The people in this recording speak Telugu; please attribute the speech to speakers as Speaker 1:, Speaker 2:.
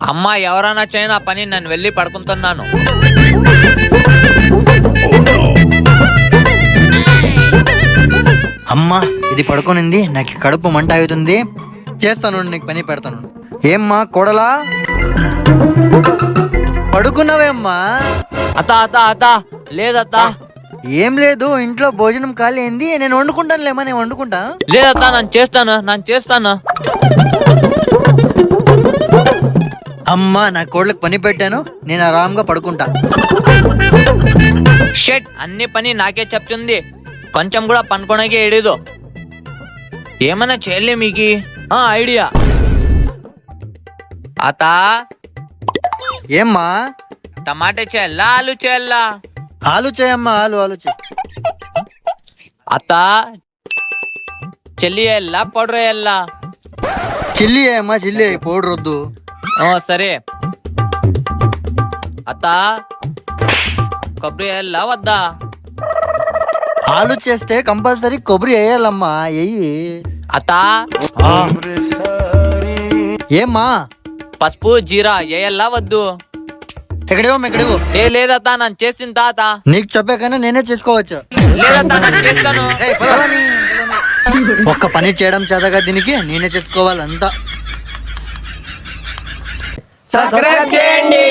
Speaker 1: అమ్మా ఎవరైనా చేయనా పని, నేను వెళ్ళి పడుకుంటున్నాను.
Speaker 2: అమ్మా ఇది పడుకోనింది, నాకు కడుపు మంట అవుతుంది. చేస్తాను, నీకు పని పెడతాను. ఏమ్మా కోడలా పడుకున్నావేమ్మా?
Speaker 1: అత్త అత్త అత్త లేదత్త.
Speaker 2: ఏం లేదు, ఇంట్లో భోజనం ఖాళీ అయింది, నేను వండుకుంటాను లేమా, నేను వండుకుంటా.
Speaker 1: లేదత్త, నేను చేస్తాను.
Speaker 2: అమ్మా నా కోళ్ళకి పని పెట్టాను, నేను ఆరాంగా పడుకుంటా.
Speaker 1: షెట్, అన్ని పని నాకే చెప్తుంది, కొంచెం కూడా పనుకోనకే ఏడేదో. ఏమన్నా చేయలే మీకు ఐడియా? అత్త
Speaker 2: ఏమ్మా?
Speaker 1: టమాటా చేయాలా ఆలు చేయాలా?
Speaker 2: ఆలు చేయమ్మా, ఆలు చేయి.
Speaker 1: అత్త చెల్లి వేయాలా పౌడర్ వేయాలా?
Speaker 2: చిల్లి అమ్మా, చిల్లి పౌడర్ వద్దు.
Speaker 1: సరే. అత్త కొబ్బరి వేయాలా వద్దా?
Speaker 2: ఆలు చేస్తే కంపల్సరీ కొబ్బరి వేయాలమ్మా, ఎయ్యి.
Speaker 1: అత్త
Speaker 2: ఏమ్మా?
Speaker 1: పసుపు జీరా వేయాలా వద్దు?
Speaker 2: ఎక్కడేవో
Speaker 1: లేదత్తా, నేను చేసిన తాత.
Speaker 2: నీకు చెప్పాకనే నేనే చేసుకోవచ్చు.
Speaker 1: లేదత్తా, నేను చేస్తాను.
Speaker 2: ఒక్క పని చేయడం చేతగా దీనికి, నేనే చేసుకోవాలంతా.
Speaker 1: సబ్స్క్రైబ్ చేయండి.